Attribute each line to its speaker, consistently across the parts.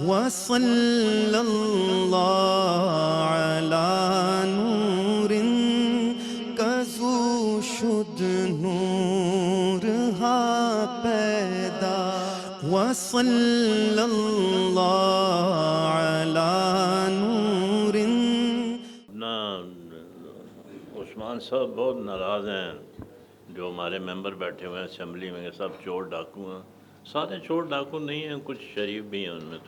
Speaker 1: وصلی اللہ علی نور کزو شد نور ہا پیدا وصلی اللہ علی نور.
Speaker 2: اپنا عثمان صاحب بہت ناراض ہیں جو ہمارے ممبر بیٹھے ہوئے ہیں اسمبلی میں، سب چور ڈاکو ہیں. سارے چور ڈاکو نہیں ہیں، کچھ شریف بھی ہیں ان میں،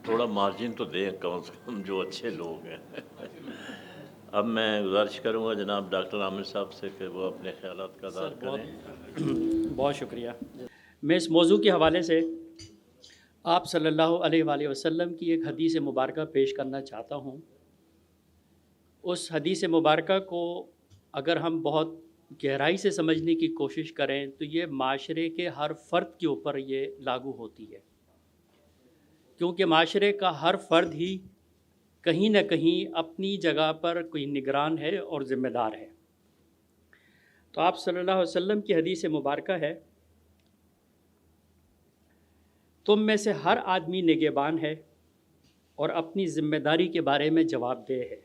Speaker 2: تھوڑا مارجن تو دیں کم سے کم جو اچھے لوگ ہیں. اب میں گزارش کروں گا جناب ڈاکٹر عامر صاحب سے کہ وہ اپنے خیالات کا اظہار کریں.
Speaker 3: بہت شکریہ. میں اس موضوع کے حوالے سے آپ صلی اللہ علیہ وآلہ وسلم کی ایک حدیث مبارکہ پیش کرنا چاہتا ہوں. اس حدیث مبارکہ کو اگر ہم بہت گہرائی سے سمجھنے کی کوشش کریں تو یہ معاشرے کے ہر فرد کے اوپر یہ لاگو ہوتی ہے، کیونکہ معاشرے کا ہر فرد ہی کہیں نہ کہیں اپنی جگہ پر کوئی نگران ہے اور ذمہ دار ہے. تو آپ صلی اللہ علیہ وسلم کی حدیث مبارکہ ہے، تم میں سے ہر آدمی نگہبان ہے اور اپنی ذمہ داری کے بارے میں جواب دہ ہے.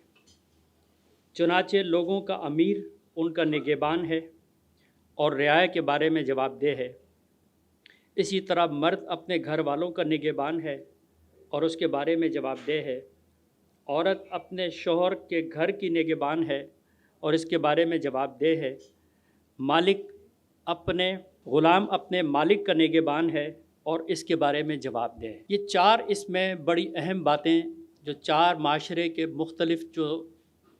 Speaker 3: چنانچہ لوگوں کا امیر ان کا نگہبان ہے اور رعایا کے بارے میں جواب دہ ہے. اسی طرح مرد اپنے گھر والوں کا نگہبان ہے اور اس کے بارے میں جواب دہ ہے. عورت اپنے شوہر کے گھر کی نگہبان ہے اور اس کے بارے میں جواب دہ ہے. غلام اپنے مالک کا نگہبان ہے اور اس کے بارے میں جواب دہ ہے. یہ چار اس میں بڑی اہم باتیں جو چار معاشرے کے مختلف جو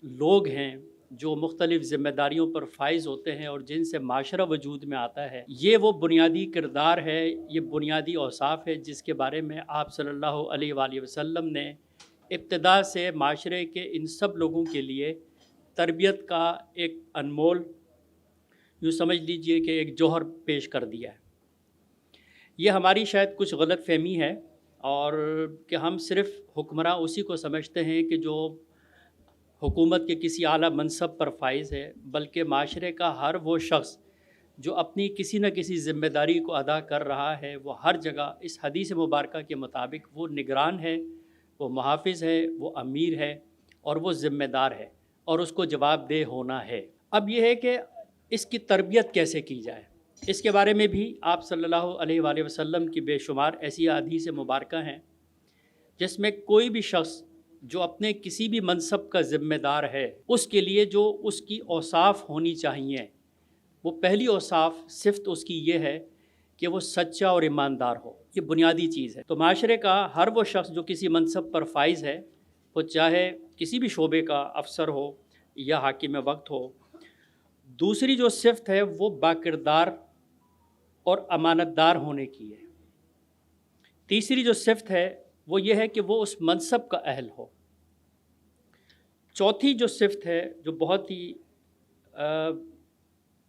Speaker 3: لوگ ہیں جو مختلف ذمہ داریوں پر فائز ہوتے ہیں اور جن سے معاشرہ وجود میں آتا ہے، یہ وہ بنیادی کردار ہے، یہ بنیادی اوصاف ہے جس کے بارے میں آپ صلی اللہ علیہ وآلہ وسلم نے ابتدا سے معاشرے کے ان سب لوگوں کے لیے تربیت کا ایک انمول، یوں سمجھ لیجئے کہ ایک جوہر پیش کر دیا ہے. یہ ہماری شاید کچھ غلط فہمی ہے اور کہ ہم صرف حکمراں اسی کو سمجھتے ہیں کہ جو حکومت کے کسی اعلیٰ منصب پر فائز ہے، بلکہ معاشرے کا ہر وہ شخص جو اپنی کسی نہ کسی ذمہ داری کو ادا کر رہا ہے، وہ ہر جگہ اس حدیث مبارکہ کے مطابق وہ نگران ہے، وہ محافظ ہے، وہ امیر ہے اور وہ ذمہ دار ہے اور اس کو جواب دہ ہونا ہے. اب یہ ہے کہ اس کی تربیت کیسے کی جائے، اس کے بارے میں بھی آپ صلی اللہ علیہ وآلہ وسلم کی بے شمار ایسی احادیث مبارکہ ہیں جس میں کوئی بھی شخص جو اپنے کسی بھی منصب کا ذمہ دار ہے، اس کے لیے جو اس کی اوصاف ہونی چاہیے، وہ پہلی اوصاف صفت اس کی یہ ہے کہ وہ سچا اور ایماندار ہو. یہ بنیادی چیز ہے. تو معاشرے کا ہر وہ شخص جو کسی منصب پر فائز ہے، وہ چاہے کسی بھی شعبے کا افسر ہو یا حاکم وقت ہو، دوسری جو صفت ہے وہ باکردار اور امانت دار ہونے کی ہے. تیسری جو صفت ہے وہ یہ ہے کہ وہ اس منصب کا اہل ہو. چوتھی جو صفت ہے جو بہت ہی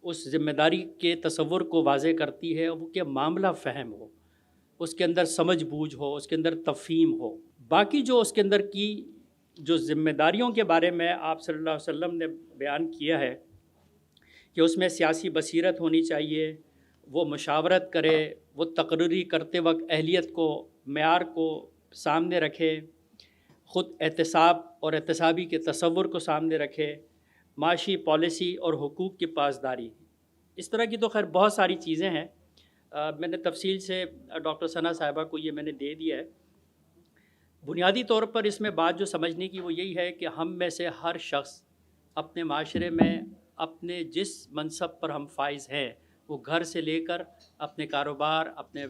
Speaker 3: اس ذمہ داری کے تصور کو واضح کرتی ہے، وہ کہ معاملہ فہم ہو، اس کے اندر سمجھ بوجھ ہو، اس کے اندر تفہیم ہو. باقی جو اس کے اندر کی جو ذمہ داریوں کے بارے میں آپ صلی اللہ علیہ وسلم نے بیان کیا ہے کہ اس میں سیاسی بصیرت ہونی چاہیے، وہ مشاورت کرے، وہ تقرری کرتے وقت اہلیت کو، معیار کو سامنے رکھے، خود احتساب اور احتسابی کے تصور کو سامنے رکھے، معاشی پالیسی اور حقوق کی پاسداری. اس طرح کی تو خیر بہت ساری چیزیں ہیں. میں نے تفصیل سے ڈاکٹر ثنا صاحبہ کو یہ میں نے دے دیا ہے. بنیادی طور پر اس میں بات جو سمجھنے کی وہ یہی ہے کہ ہم میں سے ہر شخص اپنے معاشرے میں اپنے جس منصب پر ہم فائز ہیں، وہ گھر سے لے کر اپنے کاروبار، اپنے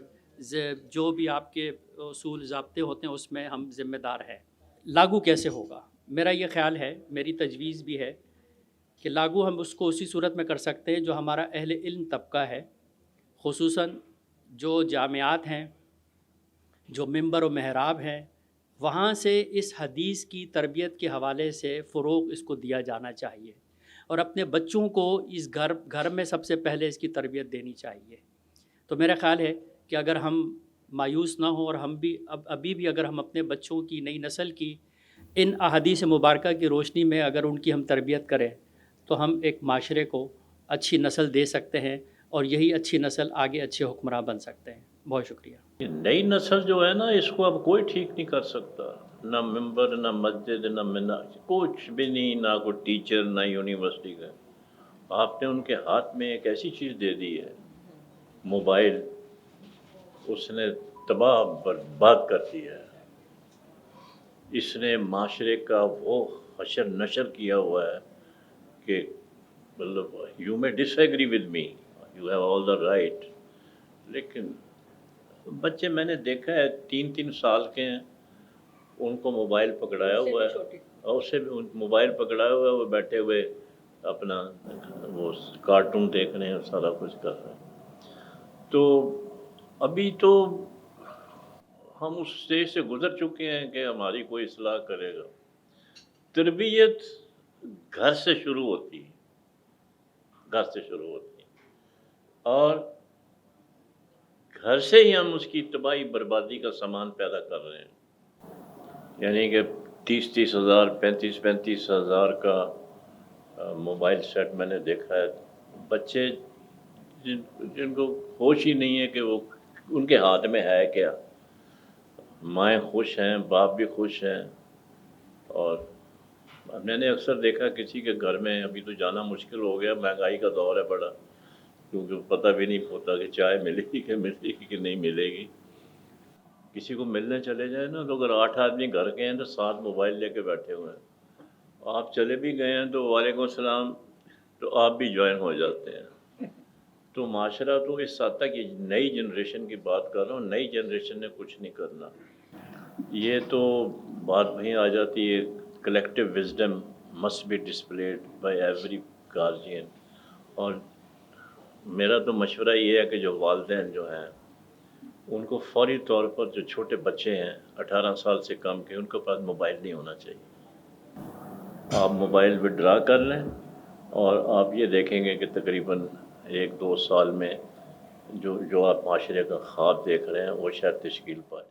Speaker 3: جو بھی آپ کے اصول ضابطے ہوتے ہیں اس میں ہم ذمہ دار ہیں. لاگو کیسے ہوگا؟ میرا یہ خیال ہے، میری تجویز بھی ہے کہ لاگو ہم اس کو اسی صورت میں کر سکتے ہیں جو ہمارا اہل علم طبقہ ہے، خصوصاً جو جامعات ہیں، جو منبر و محراب ہیں، وہاں سے اس حدیث کی تربیت کے حوالے سے فروغ اس کو دیا جانا چاہیے اور اپنے بچوں کو اس گھر میں سب سے پہلے اس کی تربیت دینی چاہیے. تو میرا خیال ہے کہ اگر ہم مایوس نہ ہوں اور ہم بھی ابھی بھی اگر ہم اپنے بچوں کی، نئی نسل کی ان احادیث مبارکہ کی روشنی میں اگر ان کی ہم تربیت کریں تو ہم ایک معاشرے کو اچھی نسل دے سکتے ہیں اور یہی اچھی نسل آگے اچھے حکمراں بن سکتے ہیں. بہت شکریہ.
Speaker 2: یہ نئی نسل جو ہے نا، اس کو اب کوئی ٹھیک نہیں کر سکتا، نہ ممبر، نہ مسجد، نہ کچھ بھی نہیں، نہ کوئی ٹیچر، نہ یونیورسٹی کا۔ آپ نے ان کے ہاتھ میں ایک ایسی چیز دے دی ہے، موبائل، اس نے تباہ برباد کر دیا ہے۔ اس نے معاشرے کا وہ حشر نشر کیا ہوا ہے کہ مطلب you may disagree with me, you have all the right, لیکن بچے میں نے دیکھا ہے 3 سال کے ہیں، ان کو موبائل پکڑایا ہوا ہے، اور اسے بھی موبائل پکڑایا ہوا ہے، وہ بیٹھے ہوئے اپنا وہ کارٹون دیکھ رہے ہیں اور سارا کچھ کر رہے ہیں۔ تو ابھی تو ہم اس اسٹیج سے گزر چکے ہیں کہ ہماری کوئی اصلاح کرے گا۔ تربیت گھر سے شروع ہوتی ہے، گھر سے شروع ہوتی ہے، اور گھر سے ہی ہم اس کی تباہی بربادی کا سامان پیدا کر رہے ہیں۔ یعنی کہ 30,000 35,000 کا موبائل سیٹ میں نے دیکھا ہے، بچے جن کو ہوش ہی نہیں ہے کہ وہ ان کے ہاتھ میں ہے کیا۔ مائیں خوش ہیں، باپ بھی خوش ہیں، اور میں نے اکثر دیکھا کسی کے گھر میں، ابھی تو جانا مشکل ہو گیا، مہنگائی کا دور ہے بڑا، کیونکہ پتہ بھی نہیں ہوتا کہ چائے ملے گی کہ نہیں ملے گی۔ کسی کو ملنے چلے جائیں نا، تو اگر 8 آدمی گھر کے ہیں تو 7 موبائل لے کے بیٹھے ہوئے ہیں۔ آپ چلے بھی گئے ہیں تو وعلیکم السلام، تو آپ بھی جوائن ہو جاتے ہیں۔ تو معاشرہ تو اس حد تک، یہ نئی جنریشن کی بات کر رہا ہوں، نئی جنریشن نے کچھ نہیں کرنا۔ یہ تو بات وہیں آ جاتی ہے، collective wisdom must be displayed by every guardian. اور میرا تو مشورہ یہ ہے کہ جو والدین جو ہیں، ان کو فوری طور پر، جو چھوٹے بچے ہیں 18 سال سے کم کے، ان کے پاس موبائل نہیں ہونا چاہیے۔ آپ موبائل وڈرا کر لیں، اور آپ یہ دیکھیں گے کہ تقریباً 1-2 سال میں جو آپ معاشرے کا خواب دیکھ رہے ہیں وہ شاید تشکیل پائے۔